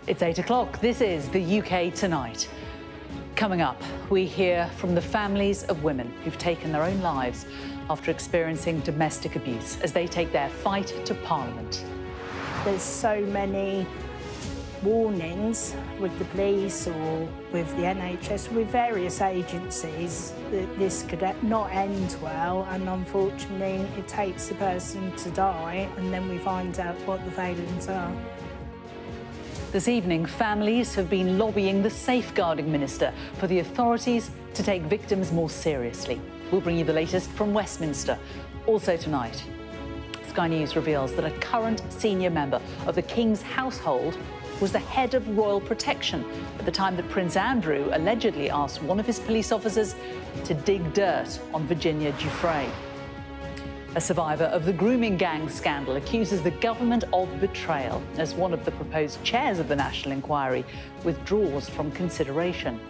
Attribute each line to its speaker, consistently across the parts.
Speaker 1: It's 8 o'clock. This is the UK Tonight. Coming up, we hear from the families of women who've taken their own lives after experiencing domestic abuse as they take their fight to Parliament.
Speaker 2: There's so many warnings with the police or with the NHS, with various agencies, that this could not end well, and unfortunately it takes a person to die and then we find out what the failings are.
Speaker 1: This evening, families have been lobbying the Safeguarding Minister for the authorities to take victims more seriously. We'll bring you the latest from Westminster. Also tonight, Sky News reveals that a current senior member of the King's household was the head of Royal Protection at the time that Prince Andrew allegedly asked one of his police officers to dig dirt on Virginia Giuffre. A survivor of the grooming gang scandal accuses the government of betrayal as one of the proposed chairs of the National Inquiry withdraws from consideration.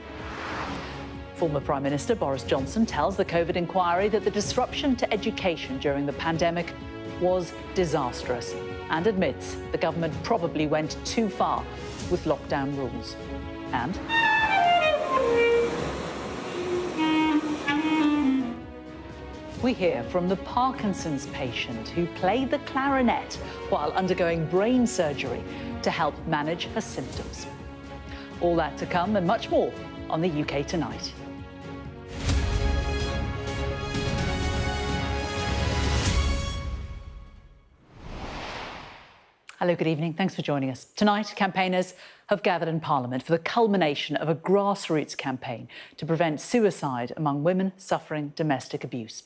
Speaker 1: Former Prime Minister Boris Johnson tells the COVID inquiry that the disruption to education during the pandemic was disastrous and admits the government probably went too far with lockdown rules. And we hear from the Parkinson's patient who played the clarinet while undergoing brain surgery to help manage her symptoms. All that to come and much more on the UK Tonight. Hello, good evening. Thanks for joining us. Tonight, campaigners have gathered in Parliament for the culmination of a grassroots campaign to prevent suicide among women suffering domestic abuse.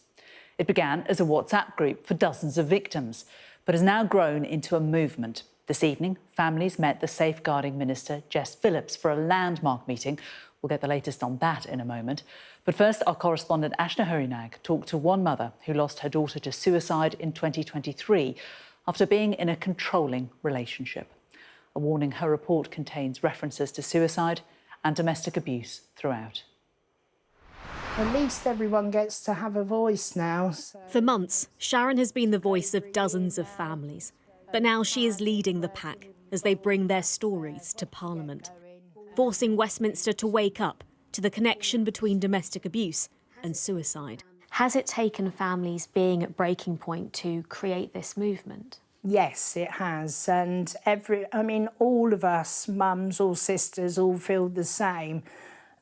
Speaker 1: It began as a WhatsApp group for dozens of victims, but has now grown into a movement. This evening, families met the Safeguarding Minister, Jess Phillips, for a landmark meeting. We'll get the latest on that in a moment. But first, our correspondent Ashna Hurinag talked to one mother who lost her daughter to suicide in 2023 after being in a controlling relationship. A warning: her report contains references to suicide and domestic abuse throughout.
Speaker 2: At least everyone gets to have a voice now.
Speaker 3: For months, Sharon has been the voice of dozens of families. But now she is leading the pack as they bring their stories to Parliament, forcing Westminster to wake up to the connection between domestic abuse and suicide.
Speaker 4: Has it taken families being at breaking point to create this movement?
Speaker 2: Yes, it has. And all of us, mums or sisters, all feel the same,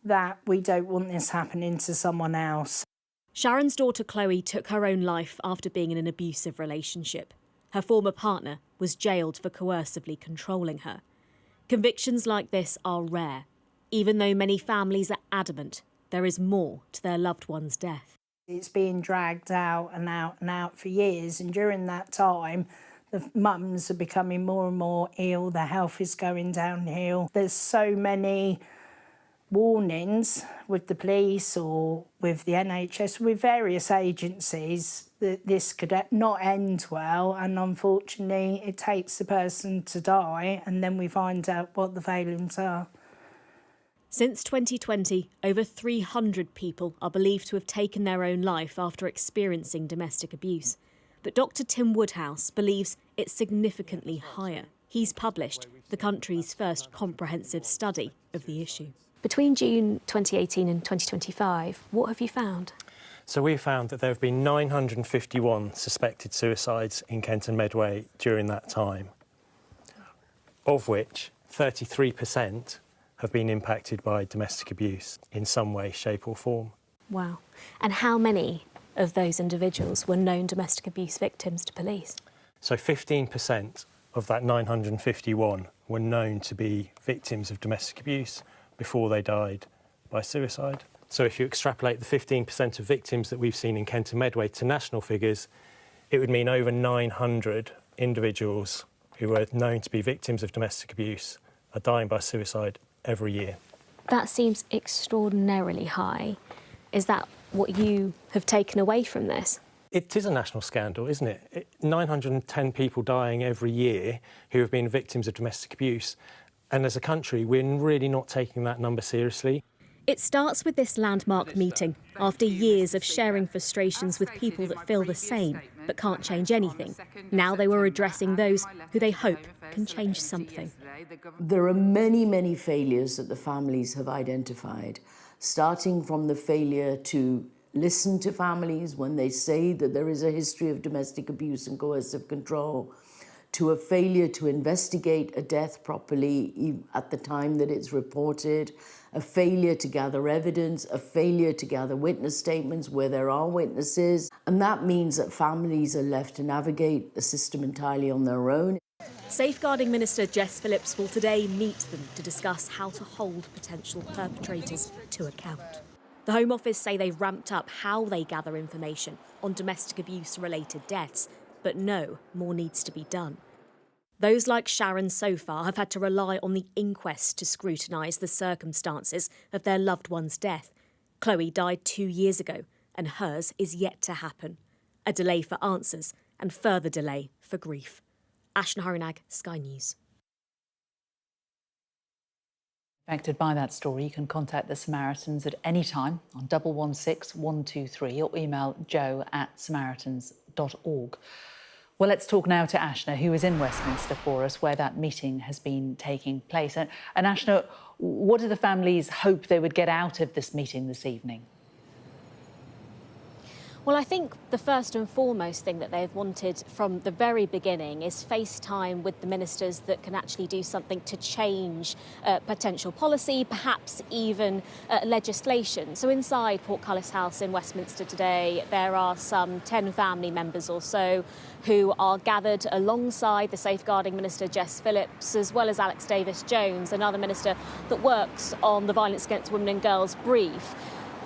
Speaker 2: that we don't want this happening to someone else.
Speaker 3: Sharon's daughter Chloe took her own life after being in an abusive relationship. Her former partner was jailed for coercively controlling her. Convictions like this are rare, even though many families are adamant there is more to their loved one's death.
Speaker 2: It's been dragged out and out and out for years, and during that time, the mums are becoming more and more ill, their health is going downhill. There's so many warnings with the police or with the NHS, with various agencies, that this could not end well, and unfortunately it takes a person to die and then we find out what the failings are.
Speaker 3: Since 2020, over 300 people are believed to have taken their own life after experiencing domestic abuse. But Dr. Tim Woodhouse believes it's significantly higher. He's published the country's first comprehensive study of the issue.
Speaker 4: Between June 2018 and 2025, what have you found?
Speaker 5: So we found that there have been 951 suspected suicides in Kent and Medway during that time, of which 33% have been impacted by domestic abuse in some way, shape or form.
Speaker 4: Wow. And how many of those individuals were known domestic abuse victims to police?
Speaker 5: So 15% of that 951 were known to be victims of domestic abuse before they died by suicide. So if you extrapolate the 15% of victims that we've seen in Kent and Medway to national figures, it would mean over 900 individuals who were known to be victims of domestic abuse are dying by suicide every year.
Speaker 4: That seems extraordinarily high. Is that what you have taken away from this?
Speaker 5: It is a national scandal, isn't it? 910 people dying every year who have been victims of domestic abuse. And as a country, we're really not taking that number seriously.
Speaker 3: It starts with this landmark meeting, after years of sharing frustrations with people that feel the same but can't change anything. Now they were addressing those who they hope can change something.
Speaker 6: There are many, many failures that the families have identified, starting from the failure to listen to families when they say that there is a history of domestic abuse and coercive control, to a failure to investigate a death properly at the time that it's reported, a failure to gather evidence, a failure to gather witness statements where there are witnesses. And that means that families are left to navigate the system entirely on their own.
Speaker 3: Safeguarding Minister Jess Phillips will today meet them to discuss how to hold potential perpetrators to account. The Home Office say they've ramped up how they gather information on domestic abuse-related deaths, but no, more needs to be done. Those like Sharon so far have had to rely on the inquest to scrutinise the circumstances of their loved one's death. Chloe died 2 years ago, and hers is yet to happen. A delay for answers and further delay for grief. Ashna Harinag, Sky News.
Speaker 1: Affected by that story, you can contact the Samaritans at any time on 116 123 or email joe@samaritans.org. Well, let's talk now to Ashna, who is in Westminster for us, where that meeting has been taking place. And Ashna, what do the families hope they would get out of this meeting this evening?
Speaker 4: Well, I think the first and foremost thing that they've wanted from the very beginning is face time with the ministers that can actually do something to change potential policy, perhaps even legislation. So inside Portcullis House in Westminster today, there are some 10 family members or so who are gathered alongside the Safeguarding Minister Jess Phillips, as well as Alex Davis-Jones, another minister that works on the Violence Against Women and Girls brief.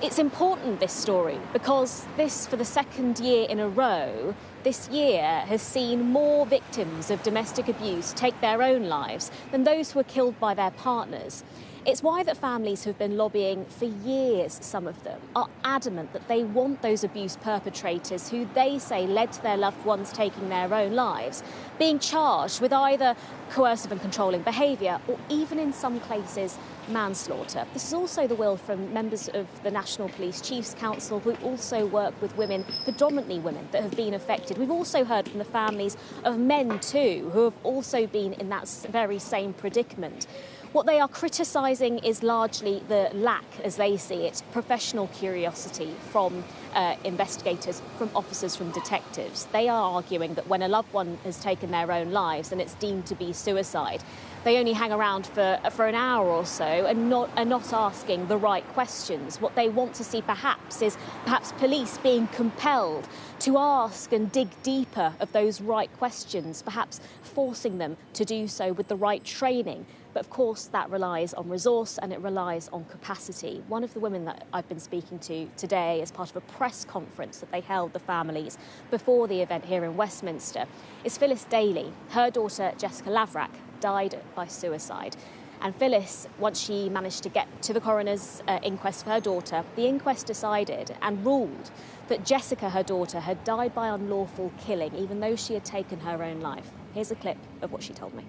Speaker 4: It's important, this story, because this, for the second year in a row, this year has seen more victims of domestic abuse take their own lives than those who are killed by their partners. It's why that families who've been lobbying for years, some of them, are adamant that they want those abuse perpetrators who they say led to their loved ones taking their own lives, being charged with either coercive and controlling behaviour or even in some cases manslaughter. This is also the will from members of the National Police Chiefs Council who also work with women, predominantly women, that have been affected. We've also heard from the families of men too who have also been in that very same predicament. What they are criticising is largely the lack, as they see it, professional curiosity from investigators, from officers, from detectives. They are arguing that when a loved one has taken their own lives and it's deemed to be suicide, they only hang around for an hour or so and are not asking the right questions. What they want to see perhaps is police being compelled to ask and dig deeper of those right questions, perhaps forcing them to do so with the right training. But of course that relies on resource and it relies on capacity. One of the women that I've been speaking to today as part of a press conference that they held, the families, before the event here in Westminster, is Phyllis Daly. Her daughter Jessica Laverack died by suicide. And Phyllis, once she managed to get to the coroner's inquest for her daughter, the inquest decided and ruled that Jessica, her daughter, had died by unlawful killing, even though she had taken her own life. Here's a clip of what she told me.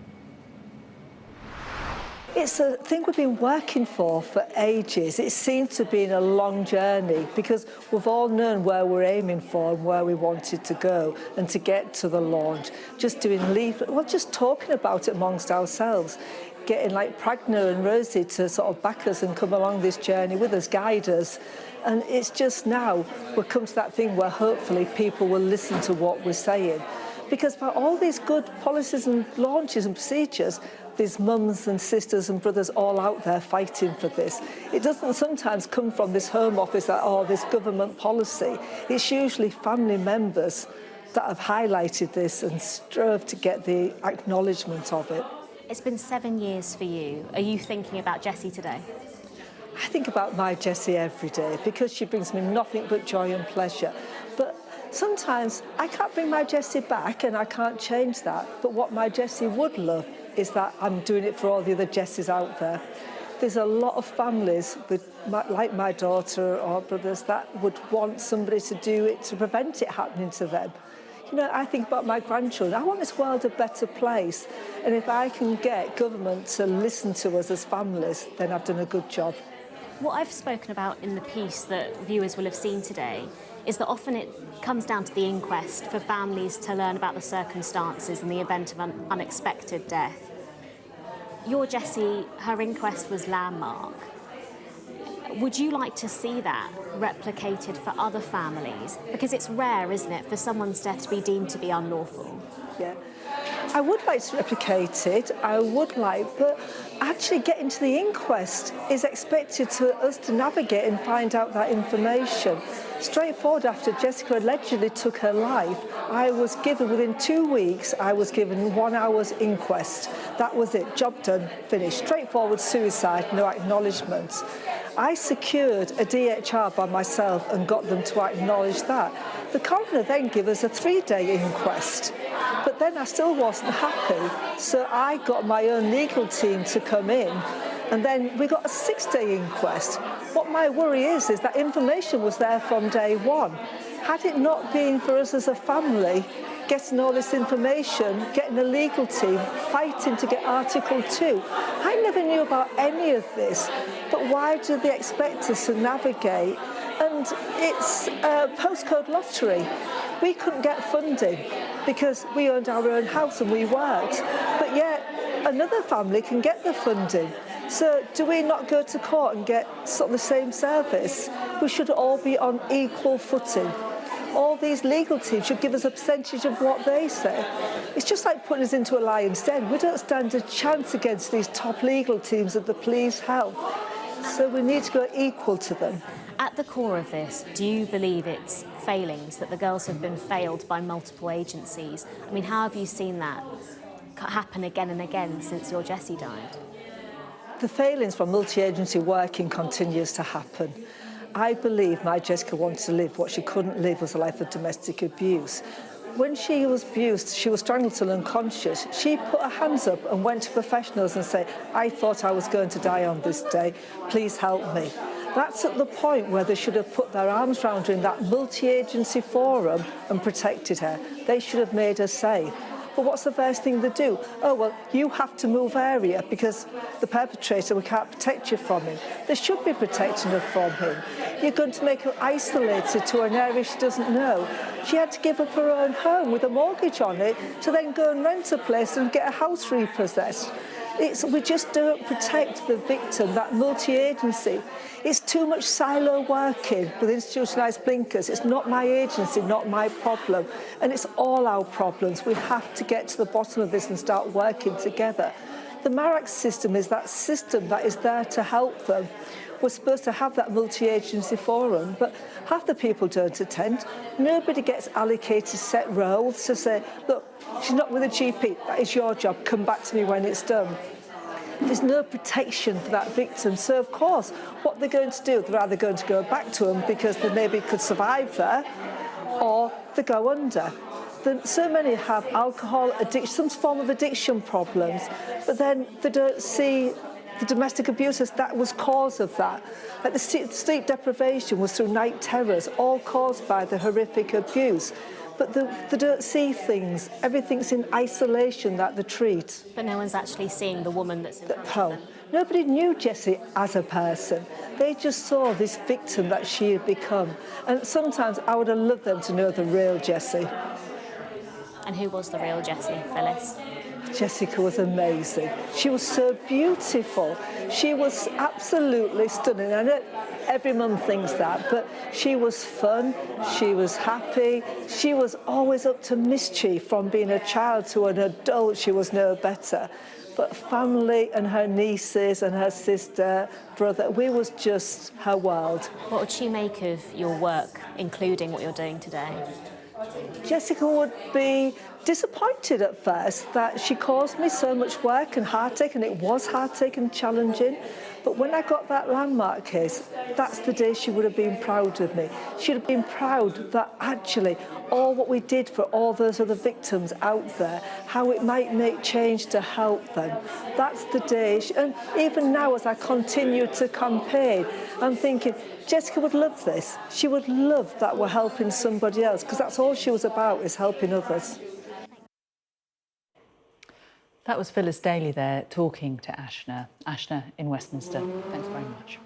Speaker 7: It's a thing we've been working for ages. It seemed to be a long journey because we've all known where we're aiming for and where we wanted to go and to get to the launch. Just doing leaflet, well, just talking about it amongst ourselves, getting like Pragna and Rosie to sort of back us and come along this journey with us, guide us. And it's just now we've come to that thing where hopefully people will listen to what we're saying. Because by all these good policies and launches and procedures, there's mums and sisters and brothers all out there fighting for this. It doesn't sometimes come from this Home Office that, this government policy. It's usually family members that have highlighted this and strove to get the acknowledgement of it.
Speaker 4: It's been 7 years for you. Are you thinking about Jessie today?
Speaker 7: I think about my Jessie every day because she brings me nothing but joy and pleasure. But sometimes I can't bring my Jessie back and I can't change that. But what my Jessie would love is that I'm doing it for all the other Jessies out there. There's a lot of families, like my daughter or brothers, that would want somebody to do it to prevent it happening to them. You know, I think about my grandchildren. I want this world a better place. And if I can get government to listen to us as families, then I've done a good job.
Speaker 4: What I've spoken about in the piece that viewers will have seen today is that often it comes down to the inquest for families to learn about the circumstances in the event of an unexpected death. your Jessie, her inquest was landmark. Would you like to see that replicated for other families? Because it's rare, isn't it, for someone's death to be deemed to be unlawful?
Speaker 7: Yeah. I would like to replicate it, but actually getting to the inquest is expected to us to navigate and find out that information. Straightforward, after Jessica allegedly took her life, I was given, within 2 weeks, I was given 1 hour's inquest. That was it, job done, finished. Straightforward suicide, no acknowledgements. I secured a DHR by myself and got them to acknowledge that. The coroner then gave us a 3-day inquest, but then I still wasn't happy, so I got my own legal team to come in, and then we got a 6-day inquest. What my worry is that information was there from day one. Had it not been for us as a family getting all this information, getting a legal team, fighting to get Article 2, I never knew about any of this, but why do they expect us to navigate? And it's a postcode lottery. We couldn't get funding because we owned our own house and we worked, but yet another family can get the funding. So do we not go to court and get sort of the same service? We should all be on equal footing. All these legal teams should give us a percentage of what they say. It's just like putting us into a lion's den. We don't stand a chance against these top legal teams that the police help. So we need to go equal to them.
Speaker 4: At the core of this, do you believe it's failings, that the girls have been failed by multiple agencies? I mean, how have you seen that happen again and again since your Jessie died?
Speaker 7: The failings from multi-agency working continues to happen. I believe my Jessica wanted to live what she couldn't live was a life of domestic abuse. When she was abused, she was strangled till unconscious. She put her hands up and went to professionals and said, I thought I was going to die on this day, please help me. That's at the point where they should have put their arms around her in that multi-agency forum and protected her. They should have made her safe. But what's the first thing they do? Oh, well, you have to move area because the perpetrator, we can't protect you from him. They should be protecting her from him. You're going to make her isolated to an area she doesn't know. She had to give up her own home with a mortgage on it to then go and rent a place and get a house repossessed. We just don't protect the victim, that multi-agency. It's too much silo working with institutionalised blinkers. It's not my agency, not my problem. And it's all our problems. We have to get to the bottom of this and start working together. The MARAC system is that system that is there to help them. We're supposed to have that multi-agency forum, but half the people don't attend. Nobody gets allocated set roles to say, look, she's not with a GP, that is your job, come back to me when it's done. There's no protection for that victim. So, of course, what they're going to do, they're either going to go back to them because they maybe could survive there, or they go under. So many have alcohol addiction, some form of addiction problems, but then they don't see the domestic abuse as that was cause of that. Like the sleep deprivation was through night terrors, all caused by the horrific abuse. But they don't see things. Everything's in isolation that they treat.
Speaker 4: But no one's actually seeing the woman that's in front of them.
Speaker 7: Nobody knew Jessie as a person. They just saw this victim that she had become. And sometimes I would have loved them to know the real Jessie.
Speaker 4: And who was the real Jessie, Phyllis?
Speaker 7: Jessica was amazing. She was so beautiful. She was absolutely stunning. I know every mum thinks that, but she was fun, she was happy, she was always up to mischief. From being a child to an adult, she was no better. But family and her nieces and her sister, brother, we was just her world.
Speaker 4: What would she make of your work, including what you're doing today?
Speaker 7: Jessica would be disappointed at first that she caused me so much work and heartache, and it was heartache and challenging. But when I got that landmark case, that's the day she would have been proud of me. She'd have been proud that actually all what we did for all those other victims out there, how it might make change to help them. That's the day. And even now, as I continue to campaign, I'm thinking, Jessica would love this. She would love that we're helping somebody else, because that's all she was about, is helping others.
Speaker 1: That was Phyllis Daly there talking to Ashna in Westminster. Thanks very much.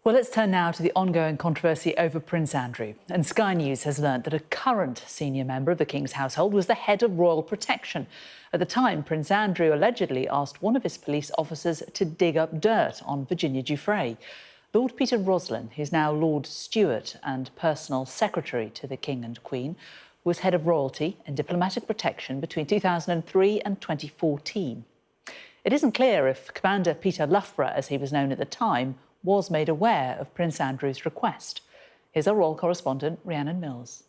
Speaker 1: Well, let's turn now to the ongoing controversy over Prince Andrew. And Sky News has learnt that a current senior member of the King's household was the head of royal protection. At the time, Prince Andrew allegedly asked one of his police officers to dig up dirt on Virginia Giuffre. Lord Peter Roslin, who's now Lord Stewart and personal secretary to the King and Queen, was head of royalty and diplomatic protection between 2003 and 2014. It isn't clear if Commander Peter Loughborough, as he was known at the time, was made aware of Prince Andrew's request. Here's our royal correspondent, Rhiannon Mills.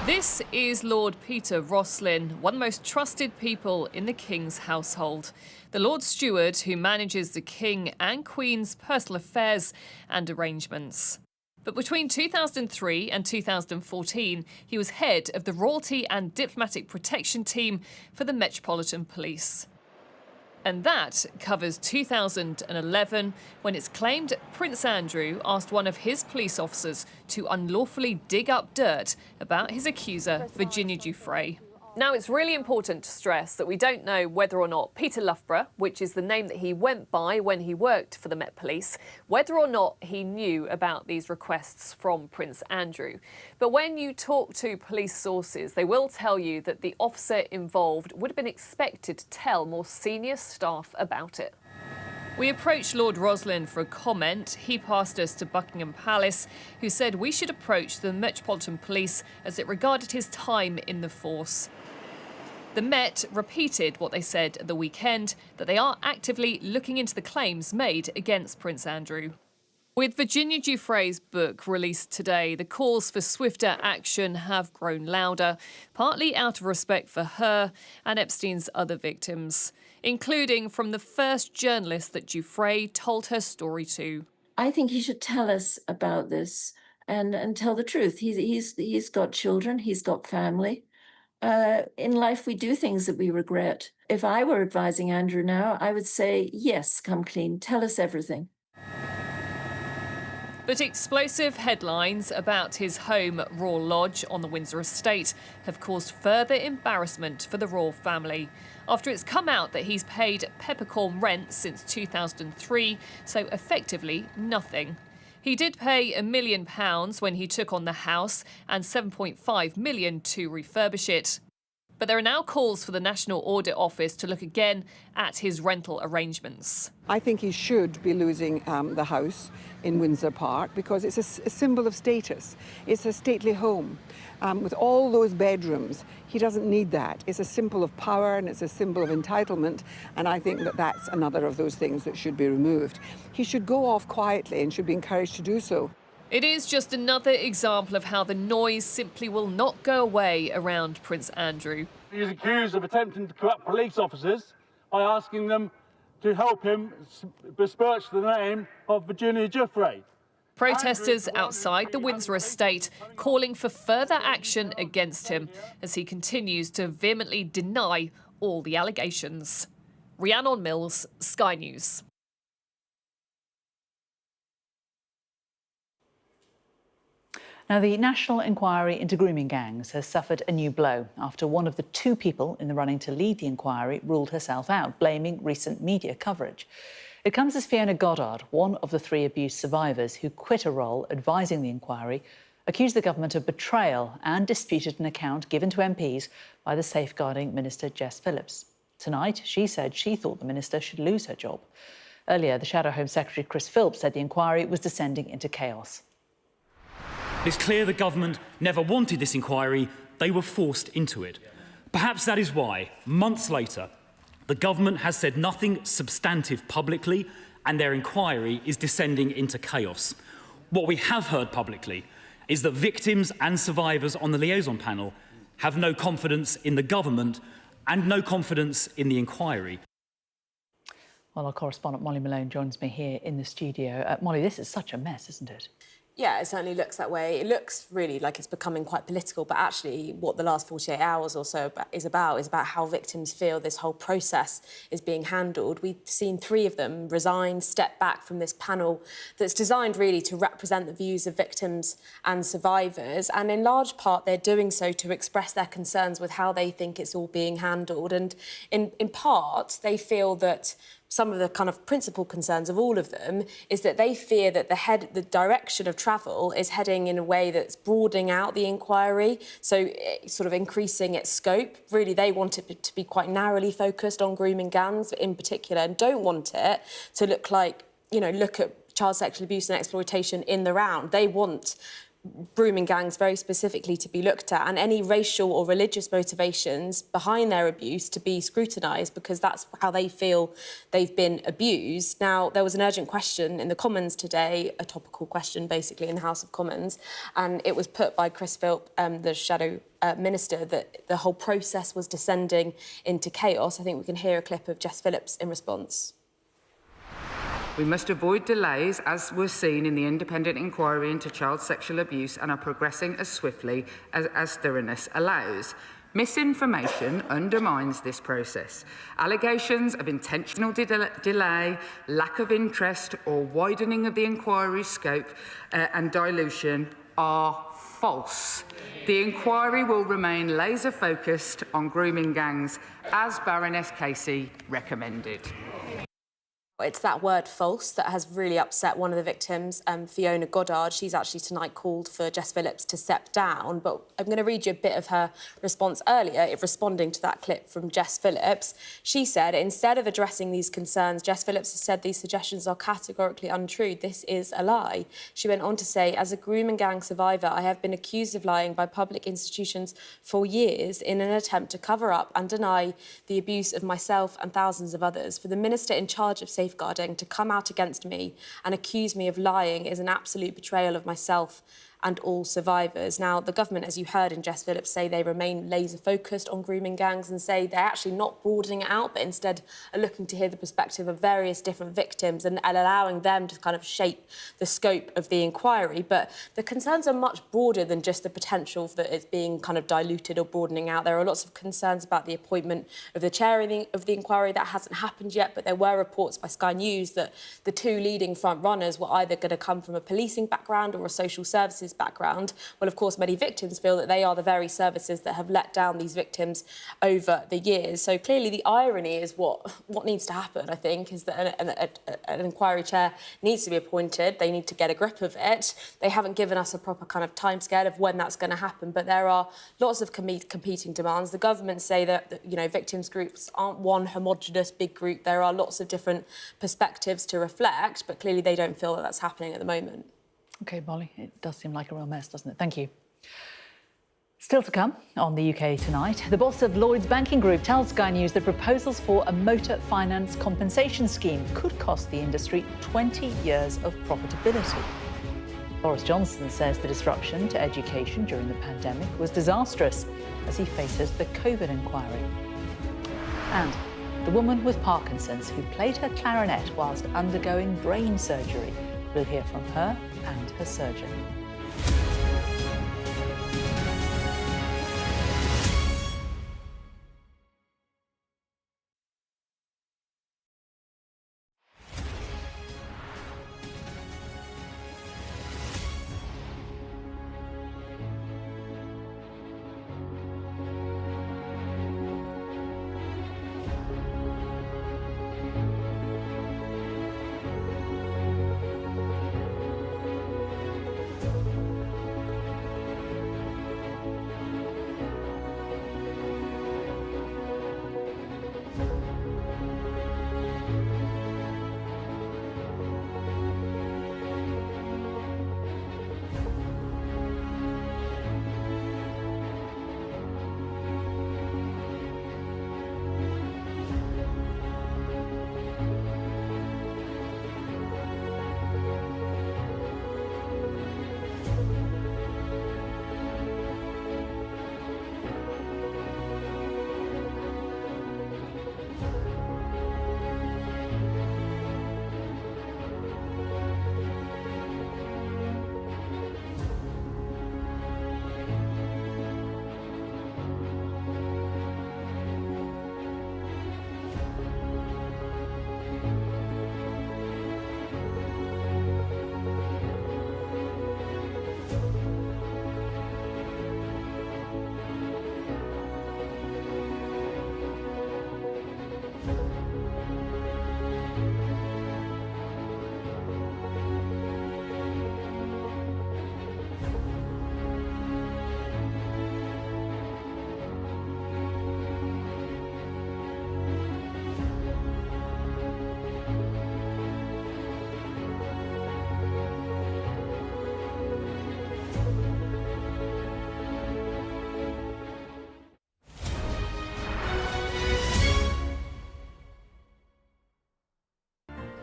Speaker 8: This is Lord Peter Roslin, one of the most trusted people in the King's household. The Lord Steward who manages the King and Queen's personal affairs and arrangements. But between 2003 and 2014, he was head of the Royalty and Diplomatic Protection Team for the Metropolitan Police. And that covers 2011, when it's claimed Prince Andrew asked one of his police officers to unlawfully dig up dirt about his accuser, Virginia Giuffre. Now, it's really important to stress that we don't know whether or not Peter Loughborough, which is the name that he went by when he worked for the Met Police, whether or not he knew about these requests from Prince Andrew. But when you talk to police sources, they will tell you that the officer involved would have been expected to tell more senior staff about it. We approached Lord Roslin for a comment. He passed us to Buckingham Palace, who said we should approach the Metropolitan Police as it regarded his time in the force. The Met repeated what they said at the weekend, that they are actively looking into the claims made against Prince Andrew. With Virginia Giuffre's book released today, the calls for swifter action have grown louder, partly out of respect for her and Epstein's other victims, including from the first journalist that Giuffre told her story to.
Speaker 9: I think he should tell us about this and tell the truth. He's got children, he's got family. In life, we do things that we regret. If I were advising Andrew now, I would say, yes, come clean, tell us everything.
Speaker 8: But explosive headlines about his home Royal Lodge on the Windsor estate have caused further embarrassment for the royal family, after it's come out that he's paid peppercorn rent since 2003, so effectively nothing. He did pay £1 million when he took on the house and £7.5 million to refurbish it. But there are now calls for the National Audit Office to look again at his rental arrangements.
Speaker 10: I think he should be losing the house in Windsor Park because it's a symbol of status. It's a stately home with all those bedrooms. He doesn't need that. It's a symbol of power and it's a symbol of entitlement, and I think that that's another of those things that should be removed. He should go off quietly and should be encouraged to do so.
Speaker 8: It is just another example of how the noise simply will not go away around Prince Andrew.
Speaker 11: He is accused of attempting to corrupt police officers by asking them to help him besmirch the name of Virginia Giuffre.
Speaker 8: Protesters outside the Windsor estate calling for further action against him as he continues to vehemently deny all the allegations. Rhiannon Mills, Sky News.
Speaker 1: Now, the national inquiry into grooming gangs has suffered a new blow after one of the two people in the running to lead the inquiry ruled herself out, blaming recent media coverage. It comes as Fiona Goddard, one of the three abuse survivors who quit a role advising the inquiry, accused the government of betrayal and disputed an account given to MPs by the safeguarding Minister Jess Phillips. Tonight, she said she thought the minister should lose her job. Earlier, the Shadow Home Secretary Chris Philps said the inquiry was descending into chaos.
Speaker 12: It's clear the government never wanted this inquiry, they were forced into it. Perhaps that is why, months later, the government has said nothing substantive publicly and their inquiry is descending into chaos. What we have heard publicly is that victims and survivors on the liaison panel have no confidence in the government and no confidence in the inquiry.
Speaker 1: Well, our correspondent Molly Malone joins me here in the studio. Molly, this is such a mess, isn't it?
Speaker 13: Yeah, it certainly looks that way. It looks really like it's becoming quite political, but actually what the last 48 hours or so is about how victims feel this whole process is being handled. We've seen 3 of them resign, step back from this panel that's designed really to represent the views of victims and survivors, and in large part they're doing so to express their concerns with how they think it's all being handled, and in part they feel that some of the kind of principal concerns of all of them is that they fear that the direction of travel is heading in a way that's broadening out the inquiry, so sort of increasing its scope. Really, they want it to be quite narrowly focused on grooming gangs in particular, and don't want it to look at child sexual abuse and exploitation in the round. They want grooming gangs very specifically to be looked at, and any racial or religious motivations behind their abuse to be scrutinised, because that's how they feel they've been abused. Now, there was an urgent question in the Commons today, a topical question basically in the House of Commons, and it was put by Chris Philp, the Shadow Minister, that the whole process was descending into chaos. I think we can hear a clip of Jess Phillips in response.
Speaker 14: We must avoid delays, as was seen in the independent inquiry into child sexual abuse, and are progressing as swiftly as thoroughness allows. Misinformation undermines this process. Allegations of intentional delay, lack of interest, or widening of the inquiry's scope and dilution are false. The inquiry will remain laser-focused on grooming gangs, as Baroness Casey recommended.
Speaker 13: It's that word false that has really upset one of the victims, Fiona Goddard. She's actually tonight called for Jess Phillips to step down. But I'm going to read you a bit of her response earlier, responding to that clip from Jess Phillips. She said, instead of addressing these concerns, Jess Phillips has said these suggestions are categorically untrue. This is a lie. She went on to say, as a grooming gang survivor, I have been accused of lying by public institutions for years in an attempt to cover up and deny the abuse of myself and thousands of others. For the minister in charge of safeguarding to come out against me and accuse me of lying is an absolute betrayal of myself and all survivors. Now, the government, as you heard in Jess Phillips say, they remain laser-focused on grooming gangs and say they're actually not broadening it out, but instead are looking to hear the perspective of various different victims and allowing them to kind of shape the scope of the inquiry. But the concerns are much broader than just the potential that it's being kind of diluted or broadening out. There are lots of concerns about the appointment of the chair of the inquiry. That hasn't happened yet, but there were reports by Sky News that the two leading front runners were either going to come from a policing background or a social services background. Well, of course, many victims feel that they are the very services that have let down these victims over the years. So clearly the irony is what needs to happen, I think, is that an inquiry chair needs to be appointed. They need to get a grip of it. They haven't given us a proper kind of timescale of when that's going to happen, but there are lots of competing demands. The government say that victims groups aren't one homogenous big group. There are lots of different perspectives to reflect, but clearly they don't feel that that's happening at the moment.
Speaker 1: OK, Molly, it does seem like a real mess, doesn't it? Thank you. Still to come on the UK Tonight, the boss of Lloyds Banking Group tells Sky News that proposals for a motor finance compensation scheme could cost the industry 20 years of profitability. Boris Johnson says the disruption to education during the pandemic was disastrous as he faces the COVID inquiry. And the woman with Parkinson's who played her clarinet whilst undergoing brain surgery. We'll hear from her and her surgeon.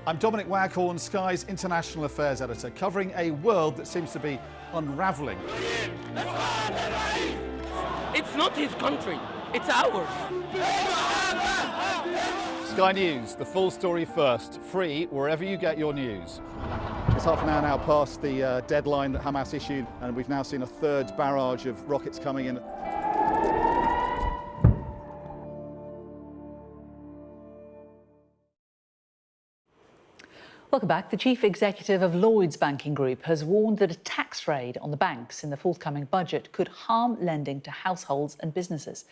Speaker 15: I'm Dominic Waghorn, Sky's International Affairs Editor, covering a world that seems to be unravelling.
Speaker 16: It's not his country, it's ours.
Speaker 15: Sky News, the full story first, free wherever you get your news. It's half an hour now past the deadline that Hamas issued, and we've now seen a third barrage of rockets coming in.
Speaker 1: Welcome back. The chief executive of Lloyds Banking Group has warned that a tax raid on the banks in the forthcoming budget could harm lending to households and businesses.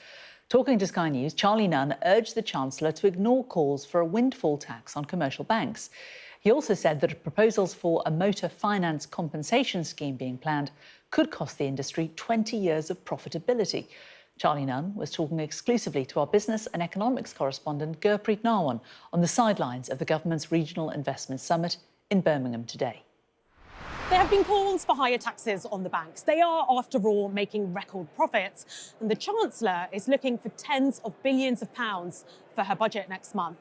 Speaker 1: Talking to Sky News, Charlie Nunn urged the Chancellor to ignore calls for a windfall tax on commercial banks. He also said that proposals for a motor finance compensation scheme being planned could cost the industry 20 years of profitability. Charlie Nunn was talking exclusively to our business and economics correspondent Gurpreet Narwan on the sidelines of the government's Regional Investment Summit in Birmingham today.
Speaker 17: There have been calls for higher taxes on the banks. They are, after all, making record profits. And the Chancellor is looking for tens of billions of pounds for her budget next month.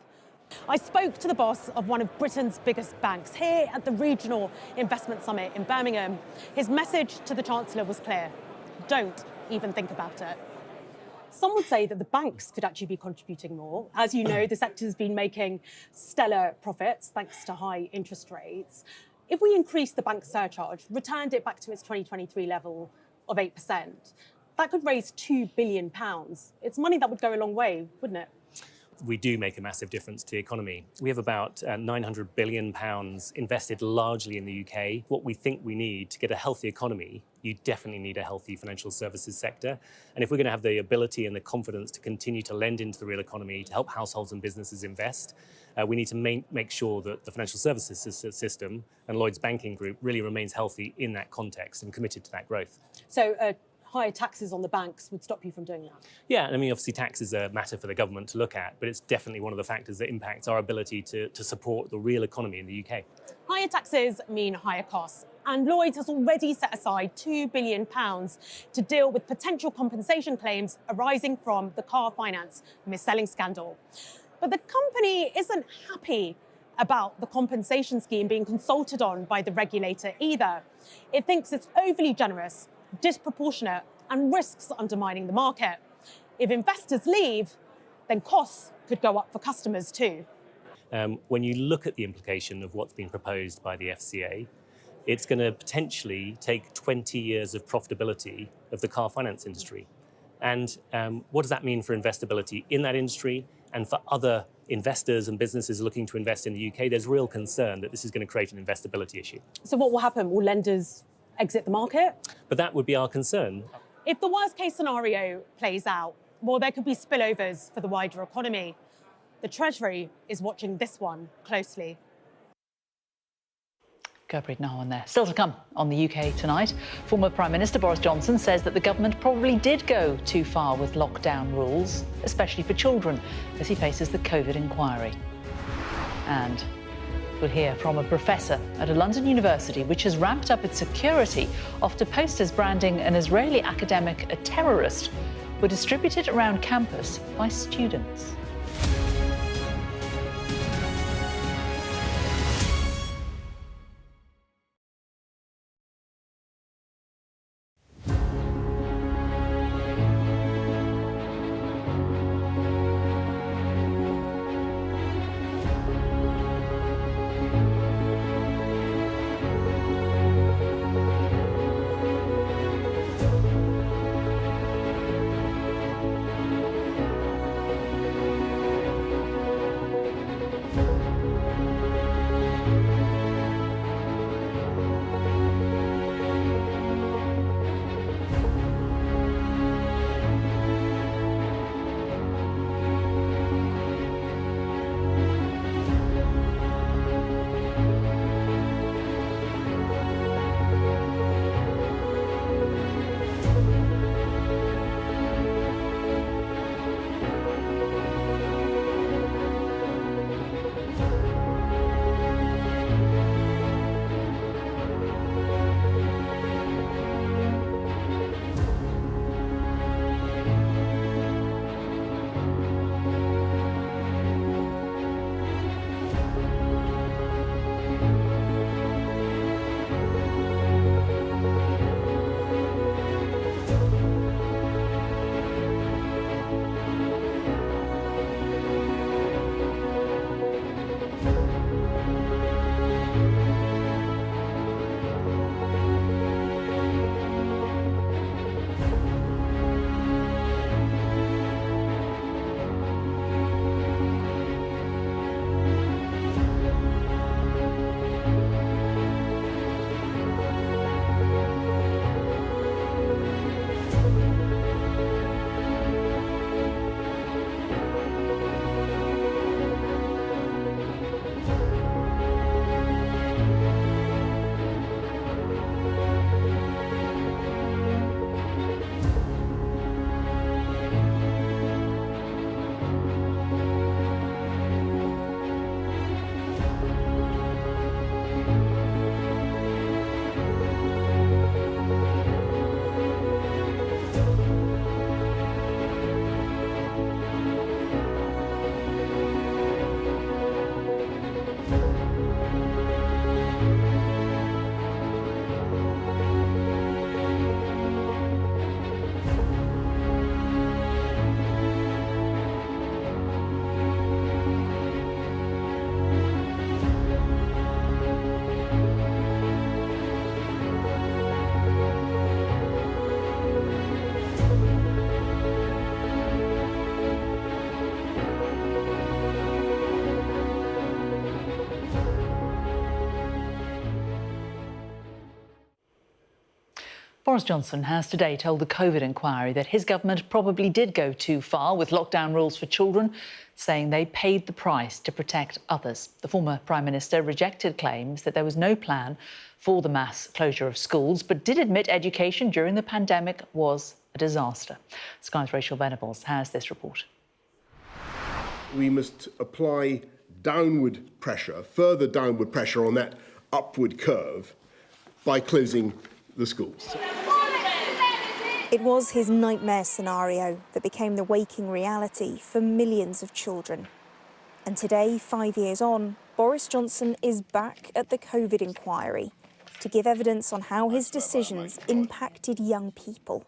Speaker 17: I spoke to the boss of one of Britain's biggest banks here at the Regional Investment Summit in Birmingham. His message to the Chancellor was clear: don't even think about it. Some would say that the banks could actually be contributing more. As you know, the sector's been making stellar profits thanks to high interest rates. If we increased the bank surcharge, returned it back to its 2023 level of 8%, that could raise £2 billion. It's money that would go a long way, wouldn't it?
Speaker 18: We do make a massive difference to the economy. We have about £900 billion invested largely in the UK. What we think we need to get a healthy economy, you definitely need a healthy financial services sector. And if we're going to have the ability and the confidence to continue to lend into the real economy, to help households and businesses invest, we need to make sure that the financial services system and Lloyds Banking Group really remains healthy in that context and committed to that growth.
Speaker 17: So higher taxes on the banks would stop you from doing that?
Speaker 18: Yeah, I mean, obviously tax is a matter for the government to look at, but it's definitely one of the factors that impacts our ability to support the real economy in the UK.
Speaker 17: Higher taxes mean higher costs, and Lloyds has already set aside £2 billion to deal with potential compensation claims arising from the car finance mis-selling scandal. But the company isn't happy about the compensation scheme being consulted on by the regulator either. It thinks it's overly generous, disproportionate, and risks undermining the market. If investors leave, then costs could go up for customers too.
Speaker 18: When you look at the implication of what's been proposed by the FCA, it's going to potentially take 20 years of profitability of the car finance industry. And what does that mean for investability in that industry and for other investors and businesses looking to invest in the UK? There's real concern that this is going to create an investability issue.
Speaker 17: So what will happen? Will lenders exit the market?
Speaker 18: But that would be our concern.
Speaker 17: If the worst case scenario plays out, well, there could be spillovers for the wider economy. The Treasury is watching this one closely.
Speaker 1: Gurpreet Narwan there. Still to come on the UK tonight. Former Prime Minister Boris Johnson says that the government probably did go too far with lockdown rules, especially for children, as he faces the COVID inquiry. And we'll hear from a professor at a London university which has ramped up its security after posters branding an Israeli academic a terrorist were distributed around campus by students. Boris Johnson has today told the COVID inquiry that his government probably did go too far with lockdown rules for children, saying they paid the price to protect others. The former Prime Minister rejected claims that there was no plan for the mass closure of schools, but did admit education during the pandemic was a disaster. Sky's Rachel Venables has this report.
Speaker 19: We must apply downward pressure, further downward pressure on that upward curve by closing the schools.
Speaker 20: It was his nightmare scenario that became the waking reality for millions of children. And today, 5 years on, Boris Johnson is back at the COVID inquiry to give evidence on how his decisions impacted young people.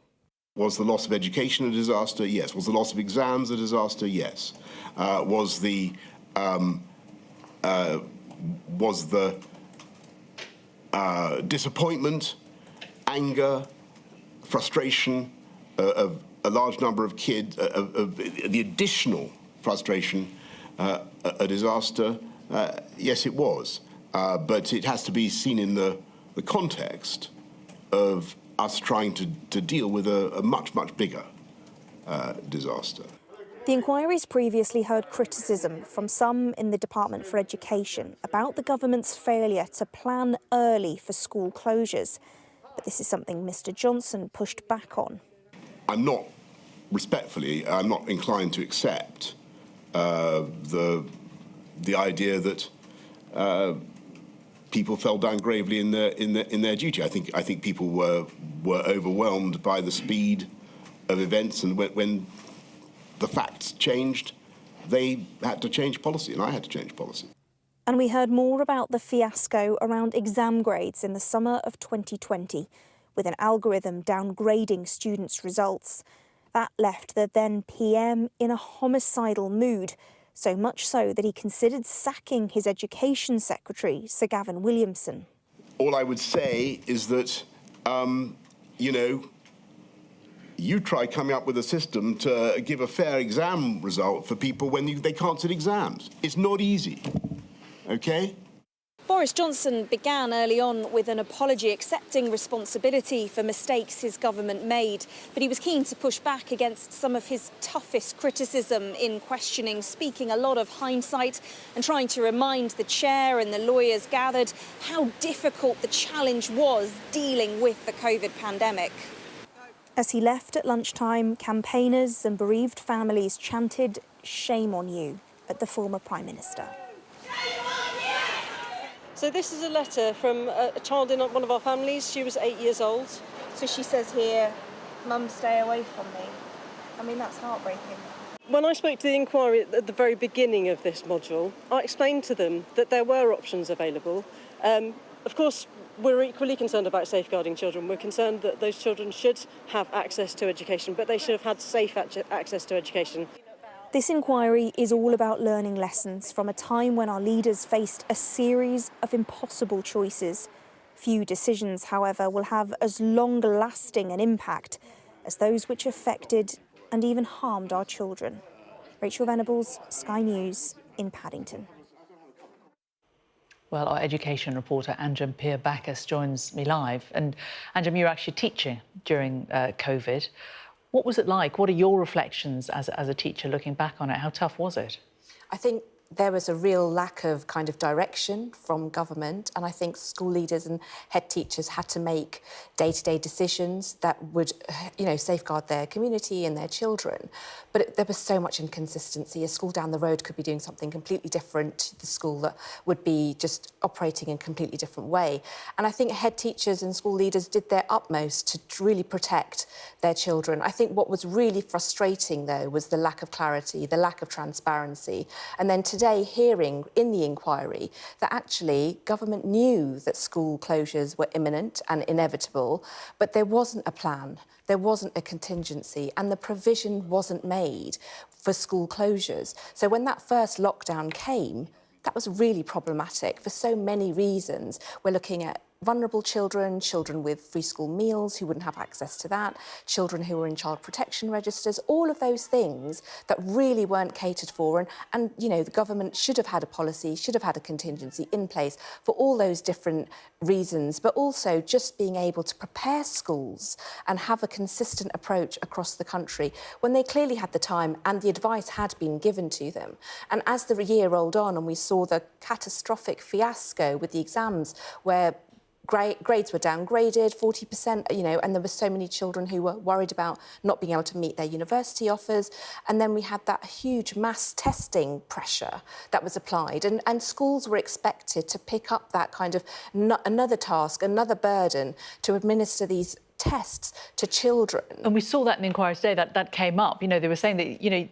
Speaker 19: Was the loss of education a disaster? Yes. Was the loss of exams a disaster? Yes. Was the disappointment, anger, frustration of a large number of kids, of the additional frustration, a disaster? Yes, it was. But it has to be seen in the context of us trying to deal with a much, much bigger disaster.
Speaker 20: The inquiry's previously heard criticism from some in the Department for Education about the government's failure to plan early for school closures. But this is something Mr Johnson pushed back on. I'm not inclined to accept the idea that people fell down gravely in their duty. I think people were overwhelmed by the speed of events, and when the facts changed, they had to change policy, and I had to change policy. And we heard more about the fiasco around exam grades in the summer of 2020, with an algorithm downgrading students' results. That left the then PM in a homicidal mood, so much so that he considered sacking his Education Secretary, Sir Gavin Williamson.
Speaker 19: All I would say is that, you try coming up with a system to give a fair exam result for people when they can't sit exams. It's not easy, OK?
Speaker 20: Boris Johnson began early on with an apology accepting responsibility for mistakes his government made, but he was keen to push back against some of his toughest criticism in questioning, speaking a lot of hindsight and trying to remind the chair and the lawyers gathered how difficult the challenge was dealing with the COVID pandemic. As he left at lunchtime, campaigners and bereaved families chanted, "Shame on you," at the former Prime Minister.
Speaker 21: So this is a letter from a child in one of our families. She was 8 years old.
Speaker 20: So she says here, "Mum, stay away from me." I mean, that's heartbreaking.
Speaker 21: When I spoke to the inquiry at the very beginning of this module, I explained to them that there were options available. Of course, we're equally concerned about safeguarding children. We're concerned that those children should have access to education, but they should have had safe access to education.
Speaker 20: This inquiry is all about learning lessons from a time when our leaders faced a series of impossible choices. Few decisions, however, will have as long-lasting an impact as those which affected and even harmed our children. Rachel Venables, Sky News in Paddington.
Speaker 1: Well, our education reporter Anjum Peer-Bacchus joins me live. And Anjum, you're actually teaching during COVID. What was it like? What are your reflections as a teacher looking back on it? How tough was it?
Speaker 13: I think there was a real lack of kind of direction from government, and I think school leaders and head teachers had to make day-to-day decisions that would, safeguard their community and their children. But there was so much inconsistency. A school down the road could be doing something completely different to the school that would be just operating in a completely different way. And I think head teachers and school leaders did their utmost to really protect their children. I think what was really frustrating, though, was the lack of clarity, the lack of transparency. And then today, hearing in the inquiry that actually government knew that school closures were imminent and inevitable, but there wasn't a plan, there wasn't a contingency, and the provision wasn't made for school closures. So when that first lockdown came, that was really problematic for so many reasons. We're looking at
Speaker 2: vulnerable children, children with free school meals who wouldn't have access to that, children who were in child protection registers, all of those things that really weren't catered for. And you know, the government should have had a policy, should have had a contingency in place for all those different reasons, but also just being able to prepare schools and have a consistent approach across the country when they clearly had the time and the advice had been given to them. And as the year rolled on and we saw the catastrophic fiasco with the exams where grades were downgraded 40%, you know, and there were so many children who were worried about not being able to meet their university offers. And then we had that huge mass testing pressure that was applied. And schools were expected to pick up that kind of another task, another burden to administer these tests to children.
Speaker 1: And we saw that in the inquiry today, that came up. You know, they were saying that, you know,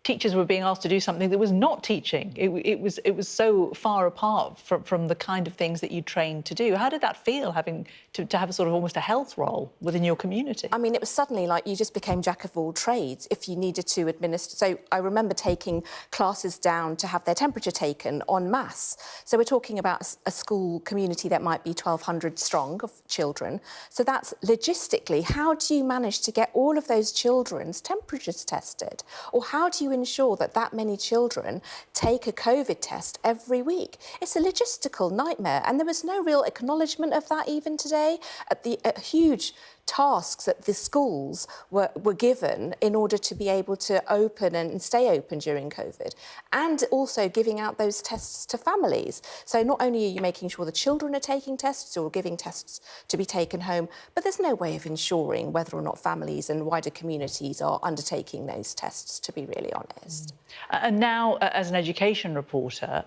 Speaker 1: teachers were being asked to do something that was not teaching. It was so far apart from the kind of things that you trained to do. How did that feel, having to have a sort of almost a health role within your community?
Speaker 2: I mean, it was suddenly like you just became jack of all trades if you needed to administer. So I remember taking classes down to have their temperature taken en masse. So we're talking about a school community that might be 1,200 strong of children. So that's logistically, how do you manage to get all of those children's temperatures tested? Or how do you ensure that that many children take a COVID test every week? It's a logistical nightmare, and there was no real acknowledgement of that even today at the huge tasks that the schools were given in order to be able to open and stay open during COVID, and also giving out those tests to families. So not only are you making sure the children are taking tests or giving tests to be taken home, but there's no way of ensuring whether or not families and wider communities are undertaking those tests, to be really honest.
Speaker 1: And now, as an education reporter,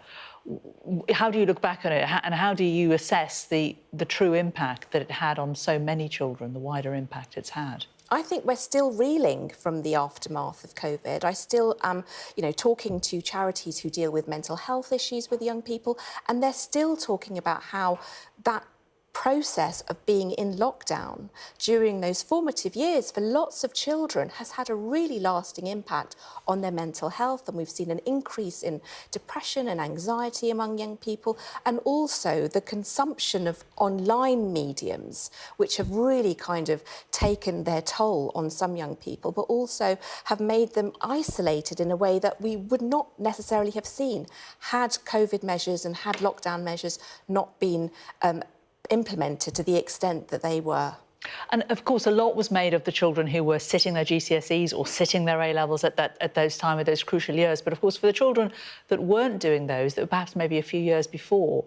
Speaker 1: how do you look back on it, and how do you assess the true impact that it had on so many children, the wider impact it's had?
Speaker 2: I think we're still reeling from the aftermath of COVID. I still am, you know, talking to charities who deal with mental health issues with young people, and they're still talking about how that process of being in lockdown during those formative years for lots of children has had a really lasting impact on their mental health. And we've seen an increase in depression and anxiety among young people, and also the consumption of online mediums, which have really kind of taken their toll on some young people, but also have made them isolated in a way that we would not necessarily have seen had COVID measures and had lockdown measures not been implemented to the extent that they were.
Speaker 1: And of course, a lot was made of the children who were sitting their GCSEs or sitting their A-levels at those time of those crucial years. But of course, for the children that weren't doing those, that were perhaps maybe a few years before,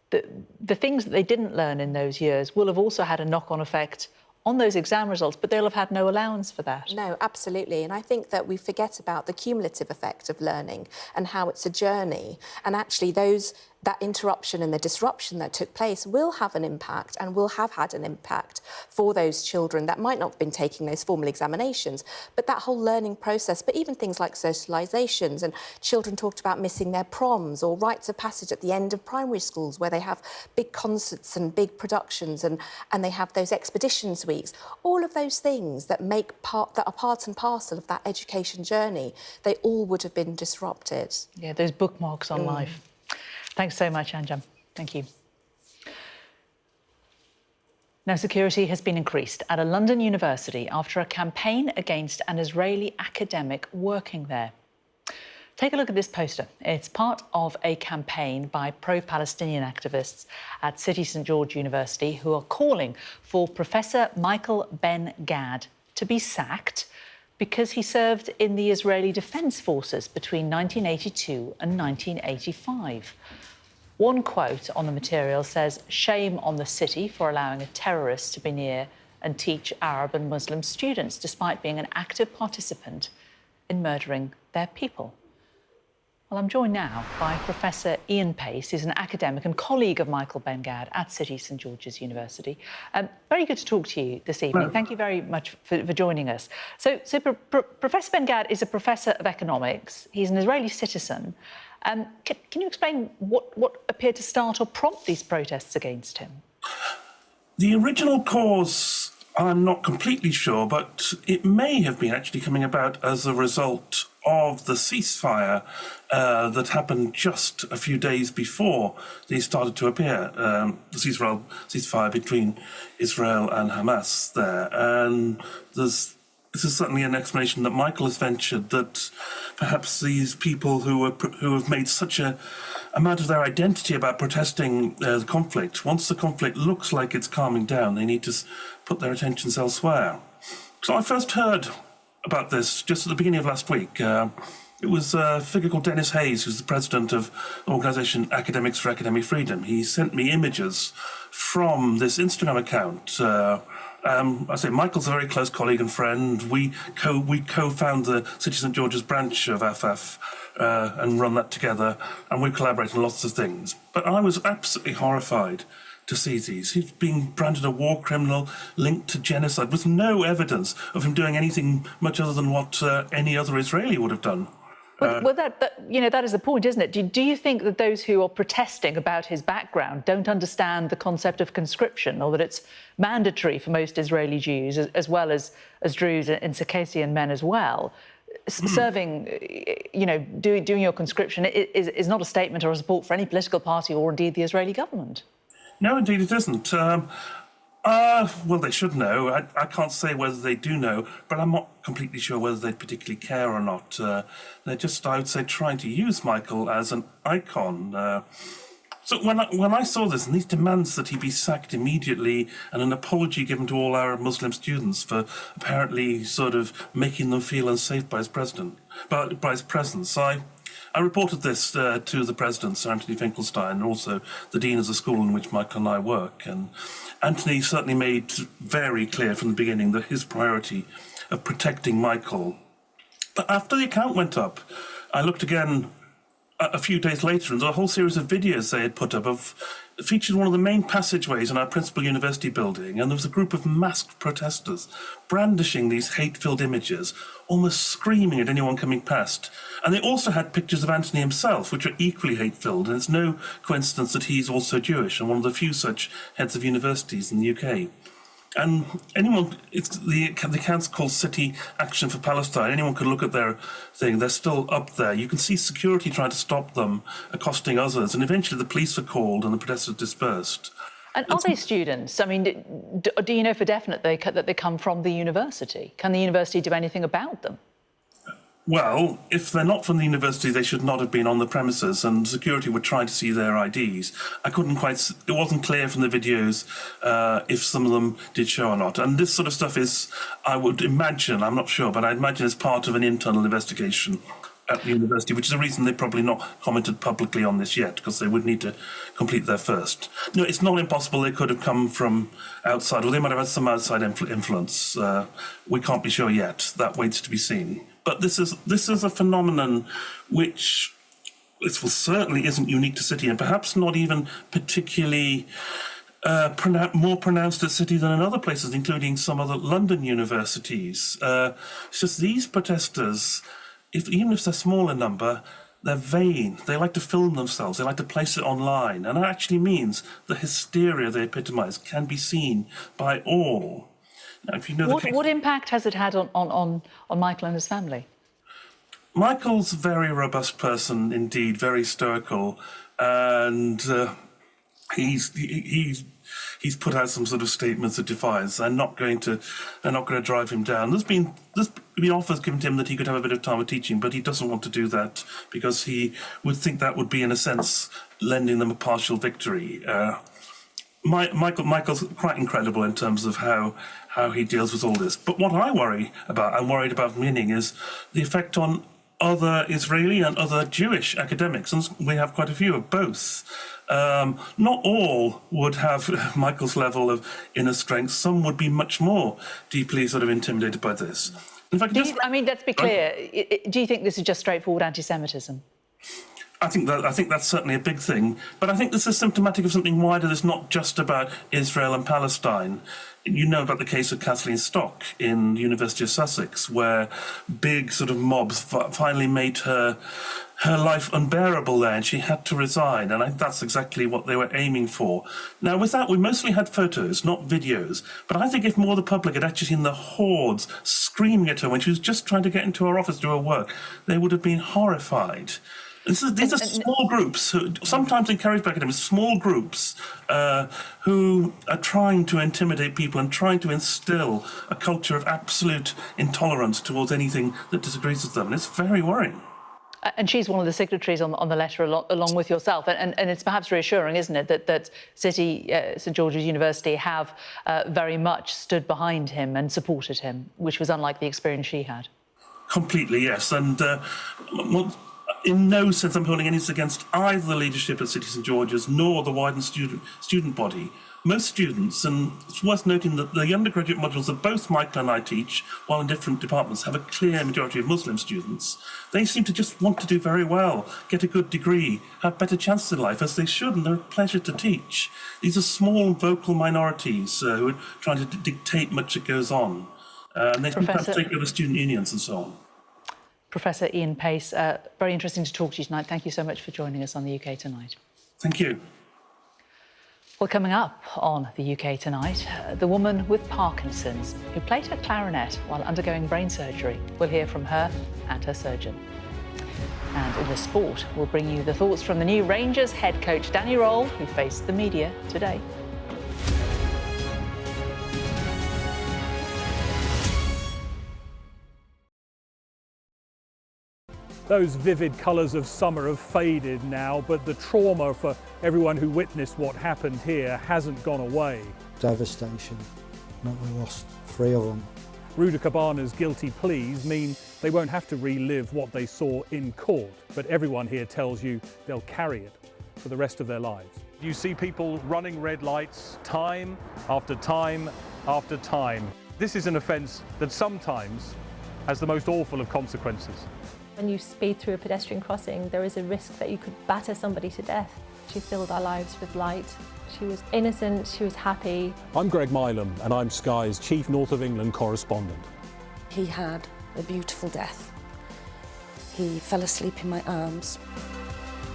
Speaker 1: the things that they didn't learn in those years will have also had a knock-on effect on those exam results, but they'll have had no allowance for that.
Speaker 2: No, absolutely. And I think that we forget about the cumulative effect of learning and how it's a journey. And actually that interruption and the disruption that took place will have an impact, and will have had an impact for those children that might not have been taking those formal examinations, but that whole learning process, but even things like socialisations. And children talked about missing their proms or rites of passage at the end of primary schools, where they have big concerts and big productions, and they have those expeditions weeks. All of those things that that are part and parcel of that education journey, they all would have been disrupted.
Speaker 1: Yeah, those bookmarks on life. Thanks so much, Anjum. Thank you. Now, security has been increased at a London university after a campaign against an Israeli academic working there. Take a look at this poster. It's part of a campaign by pro-Palestinian activists at City St George University who are calling for Professor Michael Ben-Gad to be sacked because he served in the Israeli Defence Forces between 1982 and 1985. One quote on the material says, "Shame on the city for allowing a terrorist to be near and teach Arab and Muslim students, despite being an active participant in murdering their people." Well, I'm joined now by Professor Ian Pace, who's an academic and colleague of Michael Ben-Gad at City St George's University. Very good to talk to you this evening. Thank you very much for joining us. So Professor Ben-Gad is a professor of economics. He's an Israeli citizen. Can you explain what appeared to start or prompt these protests against him?
Speaker 22: The original cause, I'm not completely sure, but it may have been actually coming about as a result of the ceasefire that happened just a few days before these started to appear, the ceasefire between Israel and Hamas there. And this is certainly an explanation that Michael has ventured, that perhaps these people who have made such a amount of their identity about protesting the conflict, once the conflict looks like it's calming down, they need to put their attentions elsewhere. So I first heard about this just at the beginning of last week. It was a figure called Dennis Hayes, who's the president of the organisation Academics for Academic Freedom. He sent me images from this Instagram account. I say Michael's a very close colleague and friend. We co-found the City St George's branch of FF and run that together, and we collaborate on lots of things. But I was absolutely horrified to see these. He's being branded a war criminal linked to genocide with no evidence of him doing anything much other than what any other Israeli would have done.
Speaker 1: Well, that is the point, isn't it? Do you think that those who are protesting about his background don't understand the concept of conscription, or that it's mandatory for most Israeli Jews, as well as Druze and Circassian men as well? Serving, doing your conscription is not a statement or a support for any political party or indeed the Israeli government.
Speaker 22: No, indeed it isn't. Well, they should know. I can't say whether they do know, but I'm not completely sure whether they particularly care or not. They're just, I would say, trying to use Michael as an icon. So when I saw this and these demands that he be sacked immediately and an apology given to all Arab Muslim students for apparently sort of making them feel unsafe by his presence, I reported this to the president, Sir Anthony Finkelstein, and also the dean of the school in which Michael and I work. And Anthony certainly made very clear from the beginning that his priority of protecting Michael. But after the account went up, I looked again a few days later, and there was a whole series of videos they had put up featured one of the main passageways in our principal university building, and there was a group of masked protesters brandishing these hate-filled images, almost screaming at anyone coming past. And they also had pictures of Anthony himself, which are equally hate-filled, and it's no coincidence that he's also Jewish and one of the few such heads of universities in the UK. And the account's called City Action for Palestine. Anyone can look at their thing. They're still up there. You can see security trying to stop them, accosting others. And eventually the police were called and the protesters dispersed.
Speaker 1: And are they students? I mean, do you know for definite that they come from the university? Can the university do anything about them?
Speaker 22: Well, if they're not from the university, they should not have been on the premises, and security were trying to see their IDs. It wasn't clear from the videos if some of them did show or not. And this sort of stuff is, I would imagine, I'm not sure, but I imagine it's part of an internal investigation at the university, which is the reason they've probably not commented publicly on this yet, because they would need to complete their first. No, it's not impossible they could have come from outside, or they might have had some outside influence. We can't be sure yet. That waits to be seen. But this is a phenomenon which certainly isn't unique to City, and perhaps not even particularly more pronounced at City than in other places, including some other London universities. It's just these protesters, even if they're small in number, they're vain. They like to film themselves. They like to place it online. And that actually means the hysteria they epitomise can be seen by all. Now, if you know
Speaker 1: what impact has it had on Michael and his family?
Speaker 22: Michael's a very robust person indeed, very stoical, and he's put out some sort of statements of defiance. They're not going to drive him down. There's been offers given to him that he could have a bit of time of teaching, but he doesn't want to do that because he would think that would be, in a sense, lending them a partial victory. Michael's quite incredible in terms of how he deals with all this. But what I'm worried about meaning is the effect on other Israeli and other Jewish academics, and we have quite a few of both. Not all would have Michael's level of inner strength. Some would be much more deeply sort of intimidated by this. In fact,
Speaker 1: let's be clear. Do you think this is just straightforward anti-Semitism?
Speaker 22: I think that's certainly a big thing. But I think this is symptomatic of something wider. It's not just about Israel and Palestine. You know about the case of Kathleen Stock in the University of Sussex, where big sort of mobs finally made her life unbearable there, and she had to resign. And I think that's exactly what they were aiming for. Now, with that, we mostly had photos, not videos. But I think if more of the public had actually seen the hordes screaming at her when she was just trying to get into her office to do her work, they would have been horrified. These are small groups, who, sometimes encouraged by academics, small groups who are trying to intimidate people and trying to instill a culture of absolute intolerance towards anything that disagrees with them. And it's very worrying.
Speaker 1: And she's one of the signatories on the letter along with yourself. And it's perhaps reassuring, isn't it, that St George's University have very much stood behind him and supported him, which was unlike the experience she had.
Speaker 22: Completely, yes. And in no sense I'm holding anything against either the leadership at City St George's nor the widened student body. Most students, and it's worth noting that the undergraduate modules that both Michael and I teach, while in different departments, have a clear majority of Muslim students. They seem to just want to do very well, get a good degree, have better chances in life, as they should, and they're a pleasure to teach. These are small vocal minorities who are trying to dictate much that goes on. And they sometimes take over student unions and so on.
Speaker 1: Professor Ian Pace, very interesting to talk to you tonight. Thank you so much for joining us on the UK Tonight.
Speaker 22: Thank you.
Speaker 1: Well, coming up on the UK Tonight, the woman with Parkinson's who played her clarinet while undergoing brain surgery. We'll hear from her and her surgeon. And in the sport, we'll bring you the thoughts from the new Rangers head coach Danny Röhl, who faced the media today.
Speaker 5: Those vivid colours of summer have faded now, but the trauma for everyone who witnessed what happened here hasn't gone away.
Speaker 6: Devastation that we lost 3 of them.
Speaker 5: Ruda Cabana's guilty pleas mean they won't have to relive what they saw in court, but everyone here tells you they'll carry it for the rest of their lives. You see people running red lights time after time after time. This is an offence that sometimes has the most awful of consequences.
Speaker 23: When you speed through a pedestrian crossing, there is a risk that you could batter somebody to death. She filled our lives with light. She was innocent, she was happy.
Speaker 5: I'm Greg Milam and I'm Sky's Chief North of England correspondent.
Speaker 24: He had a beautiful death. He fell asleep in my arms.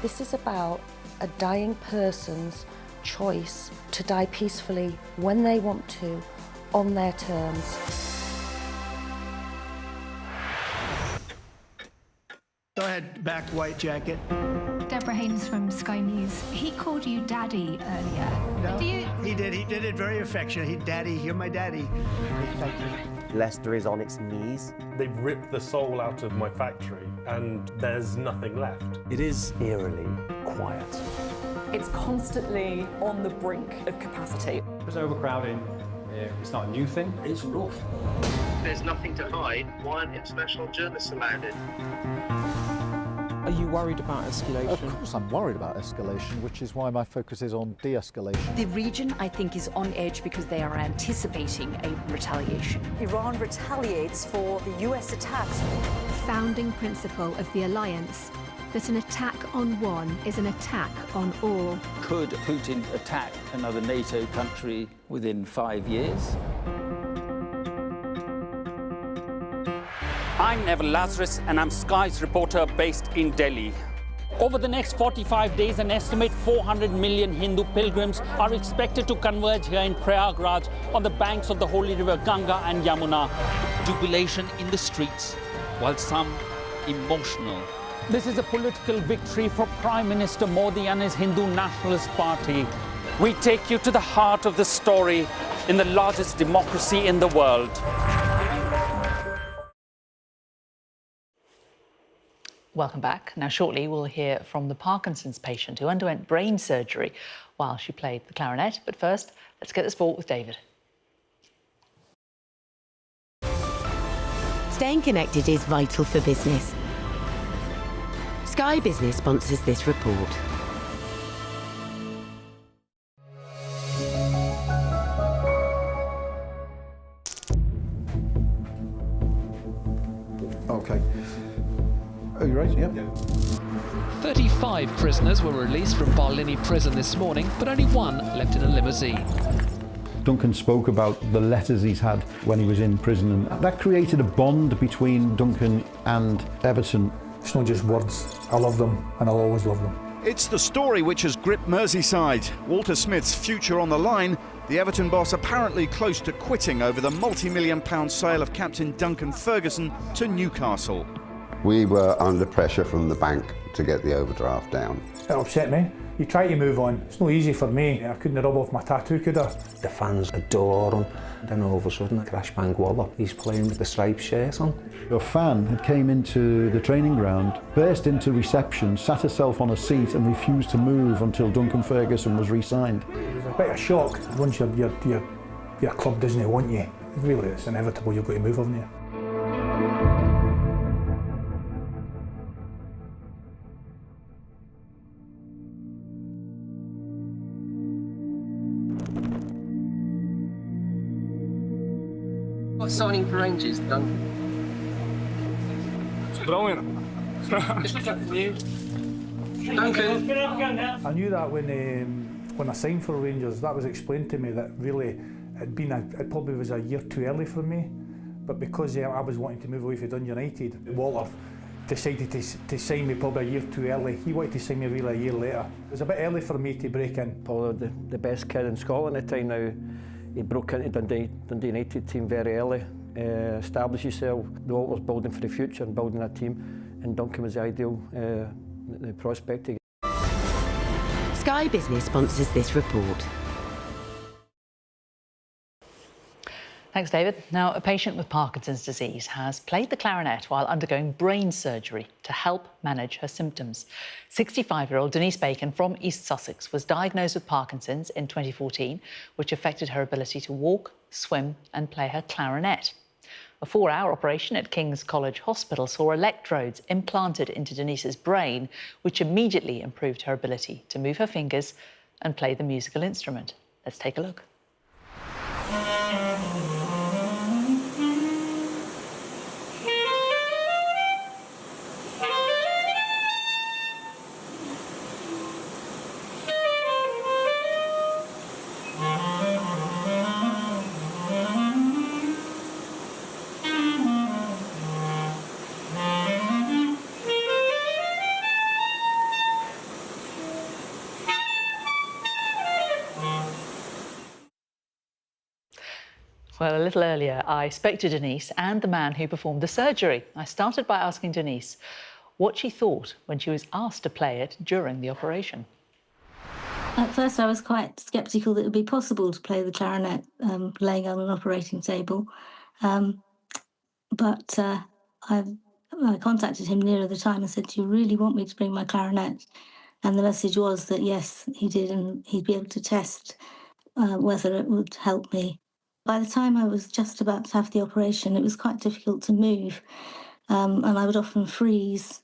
Speaker 24: This is about a dying person's choice to die peacefully when they want to, on their terms.
Speaker 25: Go ahead, back white jacket.
Speaker 26: Deborah Haynes from Sky News. He called you Daddy earlier.
Speaker 25: No, he did it very affectionately. Daddy, you're my daddy. Thank you.
Speaker 27: Leicester is on its knees.
Speaker 28: They've ripped the soul out of my factory and there's nothing left.
Speaker 27: It is eerily quiet.
Speaker 29: It's constantly on the brink of capacity.
Speaker 30: There's overcrowding. It's not a new thing.
Speaker 27: It's rough.
Speaker 31: There's nothing to hide. Why aren't international journalists allowed in?
Speaker 32: Are you worried about escalation?
Speaker 33: Of course I'm worried about escalation, which is why my focus is on de-escalation.
Speaker 34: The region, I think, is on edge because they are anticipating a retaliation.
Speaker 35: Iran retaliates for the US attacks.
Speaker 3: Founding principle of the alliance, that an attack on one is an attack on all.
Speaker 36: Could Putin attack another NATO country within 5 years?
Speaker 37: I'm Neville Lazarus and I'm Sky's reporter based in Delhi. Over the next 45 days, an estimate 400 million Hindu pilgrims are expected to converge here in Prayagraj on the banks of the holy river Ganga and Yamuna. Jubilation in the streets, while some emotional. This is a political victory for Prime Minister Modi and his Hindu Nationalist Party. We take you to the heart of the story in the largest democracy in the world.
Speaker 1: Welcome back. Now, shortly, we'll hear from the Parkinson's patient who underwent brain surgery while she played the clarinet. But first, let's get the sport with David.
Speaker 38: Staying connected is vital for business. Sky Business sponsors this report.
Speaker 15: Okay. Are you ready? Yeah.
Speaker 39: 35 prisoners were released from Barlini prison this morning, but only one left in a limousine.
Speaker 33: Duncan spoke about the letters he's had when he was in prison, and that created a bond between Duncan and Everton.
Speaker 2: It's not just words. I love them and I'll always love them.
Speaker 4: It's the story which has gripped Merseyside. Walter Smith's future on the line. The Everton boss apparently close to quitting over the multi-million-pound sale of captain Duncan Ferguson to Newcastle.
Speaker 6: We were under pressure from the bank to get the overdraft down.
Speaker 2: It upset me. You try to move on. It's not easy for me. I couldn't rub off my tattoo, could I?
Speaker 32: The fans adore him. Then all of a sudden, crash bang wallop, he's playing with the striped shirt on.
Speaker 33: A fan had came into the training ground, burst into reception, sat herself on a seat and refused to move until Duncan Ferguson was re-signed.
Speaker 2: It was a bit of a shock. Once your club doesn't want you, really it's inevitable you've got to move, haven't you?
Speaker 7: What's signing for Rangers, Duncan?
Speaker 4: It's brilliant.
Speaker 7: Just looking for you. Duncan.
Speaker 2: I knew that when I signed for Rangers, that was explained to me that really it probably was a year too early for me, but because I was wanting to move away from Dundee United, Walter decided to sign me probably a year too early. He wanted to sign me really a year later. It was a bit early for me to break in.
Speaker 32: Probably the best kid in Scotland at the time now. He broke into Dundee United team very early, established himself. The Walt was building for the future and building that team, and Duncan was the ideal the prospect.
Speaker 38: Sky Business sponsors this report.
Speaker 1: Thanks, David. Now, a patient with Parkinson's disease has played the clarinet while undergoing brain surgery to help manage her symptoms. 65-year-old Denise Bacon from East Sussex was diagnosed with Parkinson's in 2014, which affected her ability to walk, swim and play her clarinet. A 4-hour operation at King's College Hospital saw electrodes implanted into Denise's brain, which immediately improved her ability to move her fingers and play the musical instrument. Let's take a look. Well, a little earlier, I spoke to Denise and the man who performed the surgery. I started by asking Denise what she thought when she was asked to play it during the operation.
Speaker 8: At first, I was quite sceptical that it would be possible to play the clarinet laying on an operating table. But I contacted him nearer the time and said, "Do you really want me to bring my clarinet?" And the message was that yes, he did, and he'd be able to test whether it would help me. By the time I was just about to have the operation, it was quite difficult to move, and I would often freeze.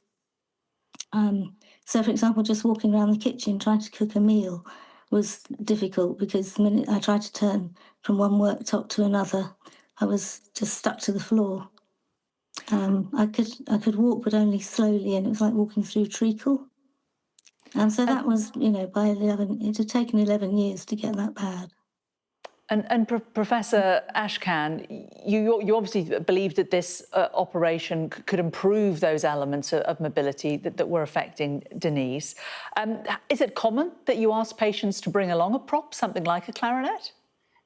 Speaker 8: So, for example, just walking around the kitchen trying to cook a meal was difficult because the minute I tried to turn from one worktop to another, I was just stuck to the floor. I could walk, but only slowly, and it was like walking through treacle. And so that was, by 11, it had taken 11 years to get that bad.
Speaker 1: And Professor Ashkan, you obviously believed that this operation could improve those elements of mobility that were affecting Denise. Is it common that you ask patients to bring along a prop, something like a clarinet?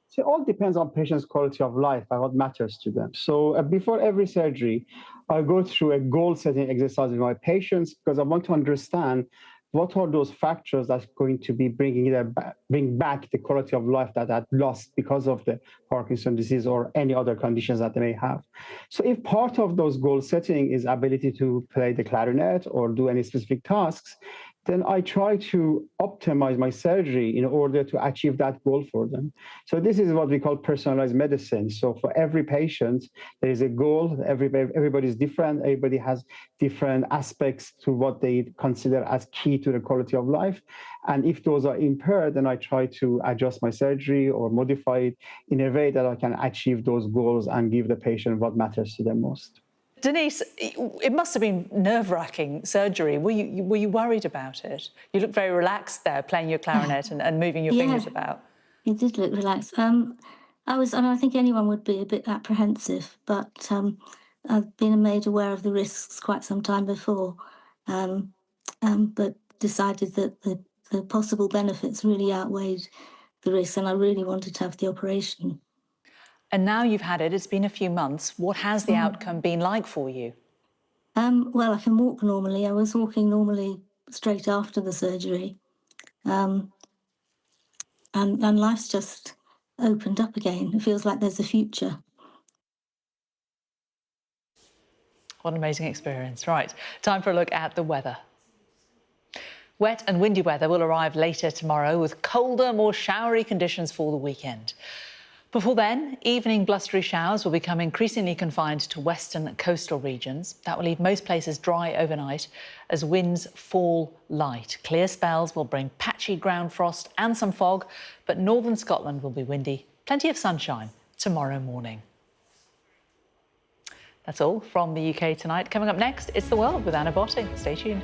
Speaker 9: So it all depends on patients' quality of life and what matters to them. So before every surgery, I go through a goal-setting exercise with my patients because I want to understand what are those factors that's going to be bring back the quality of life that I lost because of the Parkinson's disease or any other conditions that they may have. So if part of those goal setting is ability to play the clarinet or do any specific tasks, then I try to optimize my surgery in order to achieve that goal for them. So this is what we call personalized medicine. So for every patient, there is a goal. Everybody is different. Everybody has different aspects to what they consider as key to the quality of life. And if those are impaired, then I try to adjust my surgery or modify it in a way that I can achieve those goals and give the patient what matters to them most.
Speaker 1: Denise, it must have been nerve-wracking surgery. Were you worried about it? You look very relaxed there, playing your clarinet and moving your fingers about.
Speaker 8: He did look relaxed. I think anyone would be a bit apprehensive, but I've been made aware of the risks quite some time before, but decided that the possible benefits really outweighed the risks, and I really wanted to have the operation.
Speaker 1: And now you've had it, it's been a few months. What has the outcome been like for you?
Speaker 8: Well, I can walk normally. I was walking normally straight after the surgery. And life's just opened up again. It feels like there's a future.
Speaker 1: What an amazing experience. Right, time for a look at the weather. Wet and windy weather will arrive later tomorrow with colder, more showery conditions for the weekend. Before then, evening blustery showers will become increasingly confined to western coastal regions. That will leave most places dry overnight as winds fall light. Clear spells will bring patchy ground frost and some fog, but northern Scotland will be windy. Plenty of sunshine tomorrow morning. That's all from the UK tonight. Coming up next, it's The World with Anna Botting. Stay tuned.